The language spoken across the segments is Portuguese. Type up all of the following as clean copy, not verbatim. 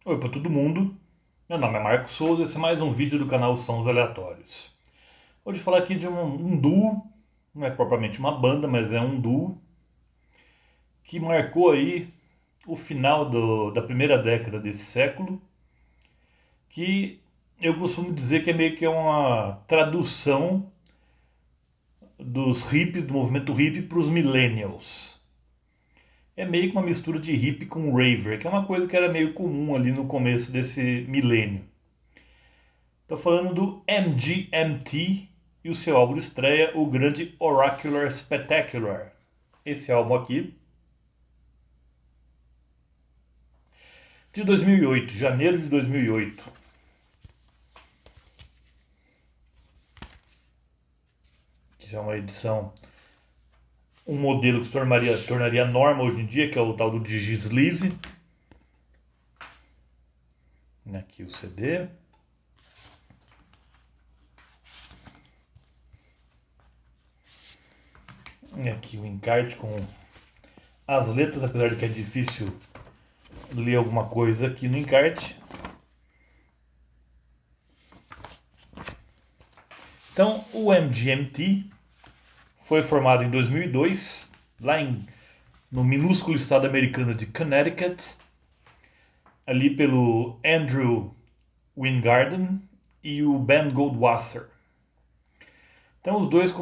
Oi para todo mundo, meu nome é Marcos Souza e esse é mais um vídeo do canal Sons Aleatórios. Hoje falar aqui de um duo, não é propriamente uma banda, mas é um duo que marcou aí o final da primeira década desse século, que eu costumo dizer que é meio que uma tradução dos hippies, do movimento hippie para os millennials. É meio que uma mistura de hippie com raver, que é uma coisa que era meio comum ali no começo desse milênio. Tô falando do MGMT e o seu álbum de estreia, o grande Oracular Spectacular. Esse álbum aqui, de 2008, janeiro de 2008. Que já é uma edição, um modelo que se tornaria norma hoje em dia, que é o tal do Digisleeve. Aqui o CD. E aqui o encarte com as letras, apesar de que é difícil ler alguma coisa aqui no encarte. Então, o MGMT foi formado em 2002, no minúsculo estado americano de Connecticut, ali pelo Andrew Weingarten e o Ben Goldwasser. Então os dois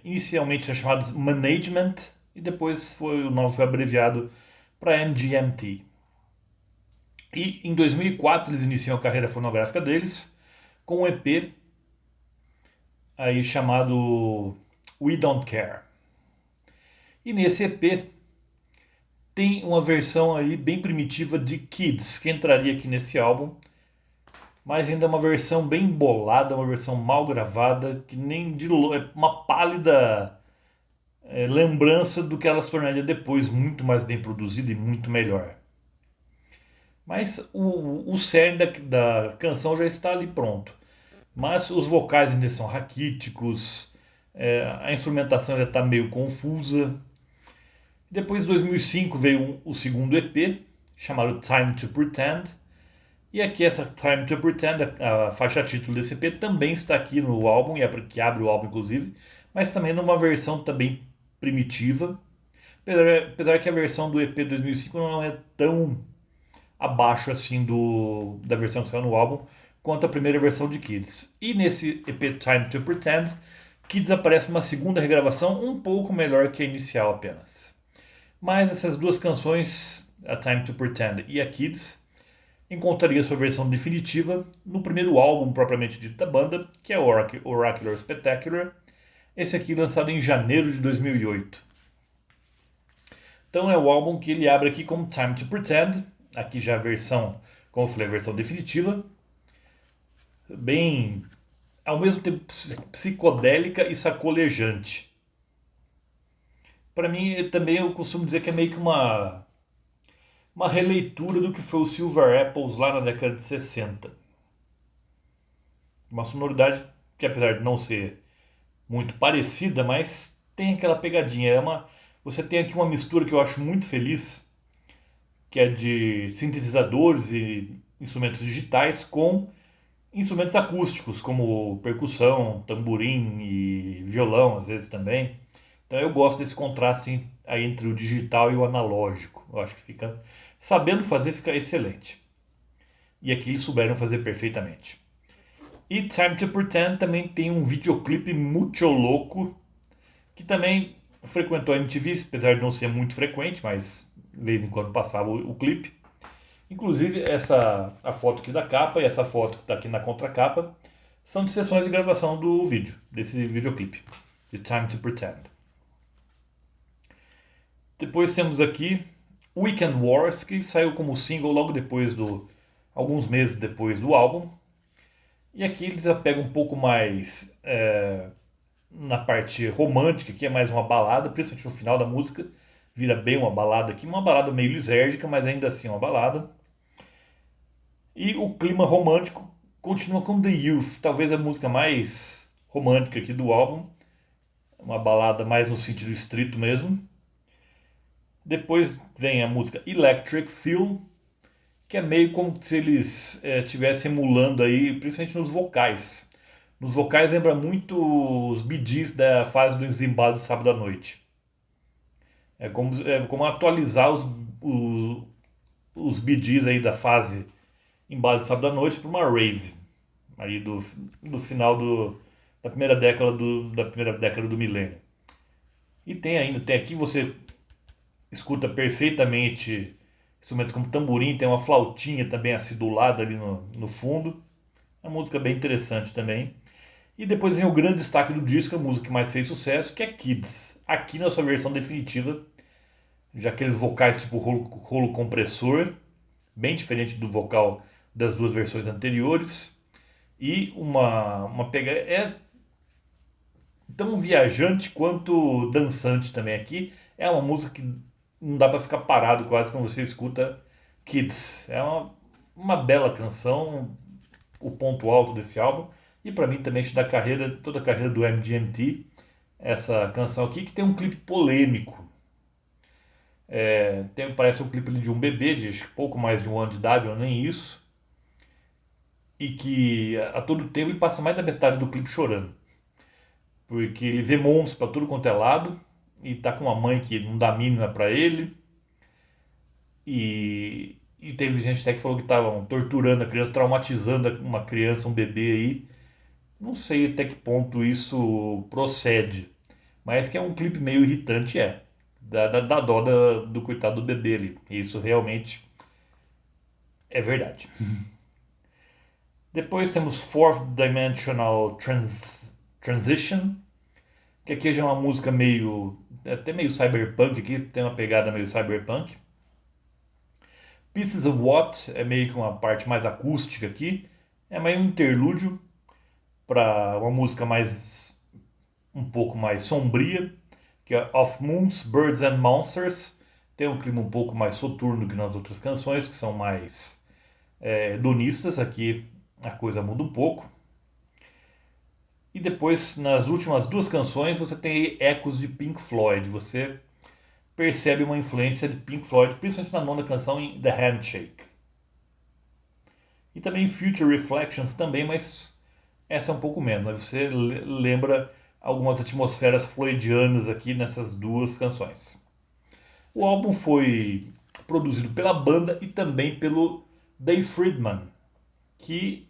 inicialmente são chamados Management e depois o nome foi abreviado para MGMT. E em 2004 eles iniciam a carreira fonográfica deles com um EP aí chamado We Don't Care. E nesse EP tem uma versão aí bem primitiva de Kids, que entraria aqui nesse álbum, mas ainda é uma versão bem embolada, uma versão mal gravada, que nem de é uma pálida lembrança do que ela se tornaria depois, muito mais bem produzida e muito melhor. Mas o cerne da canção já está ali pronto. Mas os vocais ainda são raquíticos, a instrumentação ainda está meio confusa. Depois, em 2005, veio o segundo EP, chamado Time to Pretend. E aqui essa Time to Pretend, a faixa título desse EP, também está aqui no álbum, e é que abre o álbum inclusive, mas também numa versão também primitiva. Apesar que a versão do EP 2005 não é tão abaixo assim da versão que saiu no álbum quanto a primeira versão de Kids. E nesse EP Time to Pretend, Kids aparece numa segunda regravação um pouco melhor que a inicial apenas. Mas essas duas canções, a Time to Pretend e a Kids, encontraria sua versão definitiva no primeiro álbum propriamente dito da banda, que é Oracular Spectacular, esse aqui lançado em janeiro de 2008. Então é o álbum que ele abre aqui como Time to Pretend, aqui já a versão, como eu falei, a versão definitiva, bem, ao mesmo tempo psicodélica e sacolejante. Para mim, também eu costumo dizer que é meio que uma releitura do que foi o Silver Apples lá na década de 60. Uma sonoridade que, apesar de não ser muito parecida, mas tem aquela pegadinha. Você tem aqui uma mistura que eu acho muito feliz, que é de sintetizadores e instrumentos digitais com instrumentos acústicos, como percussão, tamborim e violão, às vezes também. Então eu gosto desse contraste aí entre o digital e o analógico. Eu acho que fica, sabendo fazer, fica excelente. E aqui eles souberam fazer perfeitamente. E Time to Pretend também tem um videoclipe muito louco, que também frequentou a MTV, apesar de não ser muito frequente, mas de vez em quando passava o clipe. Inclusive, a foto aqui da capa e essa foto que está aqui na contracapa são de sessões de gravação do vídeo, desse videoclipe, de Time to Pretend. Depois temos aqui Weekend Wars, que saiu como single logo depois alguns meses depois do álbum. E aqui eles pegam um pouco mais na parte romântica, que é mais uma balada, principalmente no final da música, vira bem uma balada aqui, uma balada meio lisérgica, mas ainda assim uma balada. E o clima romântico continua com The Youth, talvez a música mais romântica aqui do álbum, uma balada mais no sentido estrito mesmo. Depois vem a música Electric Feel, que é meio como se eles estivessem emulando aí, principalmente nos vocais. Nos vocais lembra muito os Bee Gees da fase do Zimbabwe do Sábado à Noite. É como atualizar os Bee Gees aí da fase Embalo do Sábado à Noite para uma rave aí do final da primeira década do milênio. E tem aqui você escuta perfeitamente instrumentos como tamborim, tem uma flautinha também acidulada ali no fundo. É uma música bem interessante também. E depois vem o grande destaque do disco, a música que mais fez sucesso, que é Kids. Aqui na sua versão definitiva, já aqueles vocais tipo rolo compressor, bem diferente do vocal das duas versões anteriores. E uma pegada. É tão viajante quanto dançante também aqui. É uma música que não dá para ficar parado quase quando você escuta Kids. É uma bela canção, o ponto alto desse álbum. E para mim também da carreira, toda a carreira do MGMT, essa canção aqui que tem um clipe polêmico. Parece um clipe de um bebê de pouco mais de um ano de idade, ou nem isso. E que a todo tempo ele passa mais da metade do clipe chorando. Porque ele vê monstros para tudo quanto é lado e tá com uma mãe que não dá mínima para ele. E teve gente até que falou que estavam torturando a criança, traumatizando uma criança, um bebê aí. Não sei até que ponto isso procede, mas que é um clipe meio irritante, é. Da dó do coitado do bebê ali. Isso realmente é verdade. Depois temos Fourth Dimensional Transition, que aqui já é uma música até meio cyberpunk aqui, tem uma pegada meio cyberpunk. Pieces of What é meio que uma parte mais acústica aqui, é meio um interlúdio para uma música um pouco mais sombria, que é Of Moons, Birds and Monsters. Tem um clima um pouco mais soturno que nas outras canções, que são mais hedonistas. Aqui a coisa muda um pouco. E depois, nas últimas duas canções, você tem ecos de Pink Floyd. Você percebe uma influência de Pink Floyd, principalmente na nona canção, em The Handshake. E também Future Reflections também, mas essa é um pouco menos. Mas você lembra algumas atmosferas floydianas aqui nessas duas canções. O álbum foi produzido pela banda e também pelo Dave Friedman, que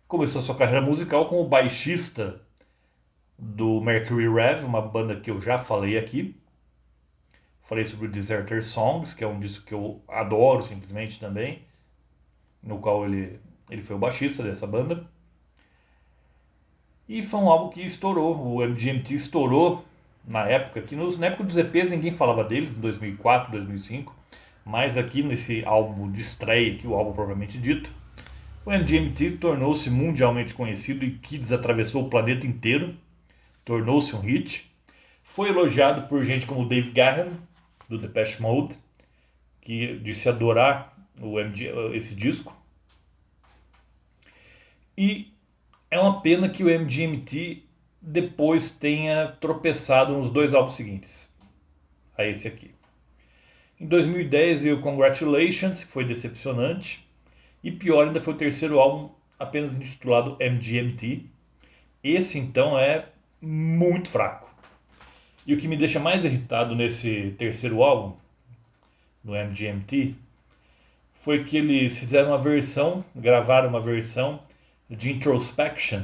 começou sua carreira musical como baixista do Mercury Rev, uma banda que eu já falei aqui. Falei sobre o Deserter Songs, que é um disco que eu adoro simplesmente também, no qual ele foi o baixista dessa banda. E foi um álbum que estourou, o MGMT estourou na época, que na época dos EPs ninguém falava deles, em 2004, 2005, mas aqui nesse álbum de estreia, aqui, o álbum propriamente dito, o MGMT tornou-se mundialmente conhecido e Kids atravessou o planeta inteiro, tornou-se um hit. Foi elogiado por gente como Dave Gahan, do Depeche Mode, que disse adorar esse disco. E é uma pena que o MGMT depois tenha tropeçado nos dois álbuns seguintes a esse aqui. Em 2010 veio Congratulations, que foi decepcionante. E pior ainda foi o terceiro álbum, apenas intitulado MGMT. Esse então é muito fraco. E o que me deixa mais irritado nesse terceiro álbum, do MGMT, foi que eles gravaram uma versão de Introspection,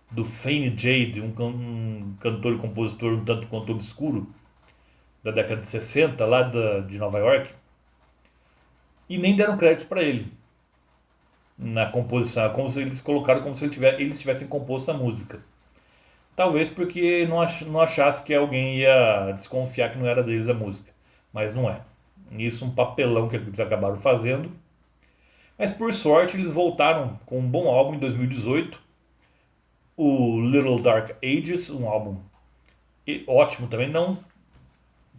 do Fane Jade, um cantor e compositor um tanto quanto obscuro, da década de 60, lá de Nova York, e nem deram crédito para ele na composição, como se eles colocaram como se eles tivessem composto a música. Talvez porque não achasse que alguém ia desconfiar que não era deles a música, mas não é. Isso um papelão que eles acabaram fazendo. Mas por sorte eles voltaram com um bom álbum em 2018, o Little Dark Ages, um álbum ótimo também, não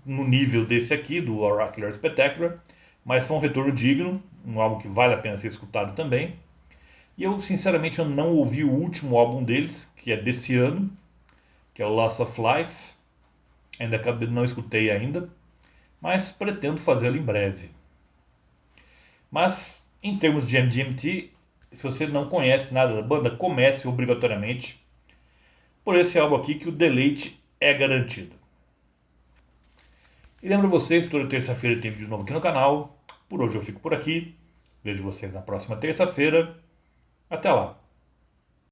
no nível desse aqui, do Oracular Spectacular, mas foi um retorno digno, um álbum que vale a pena ser escutado também. E eu, sinceramente, eu não ouvi o último álbum deles, que é desse ano, que é o Loss of Life. Não escutei ainda, mas pretendo fazê-lo em breve. Mas Em termos de MGMT, se você não conhece nada da banda, comece obrigatoriamente por esse álbum aqui que o deleite é garantido. E lembro vocês, toda terça-feira tem vídeo novo aqui no canal. Por hoje eu fico por aqui. Vejo vocês na próxima terça-feira. Até lá.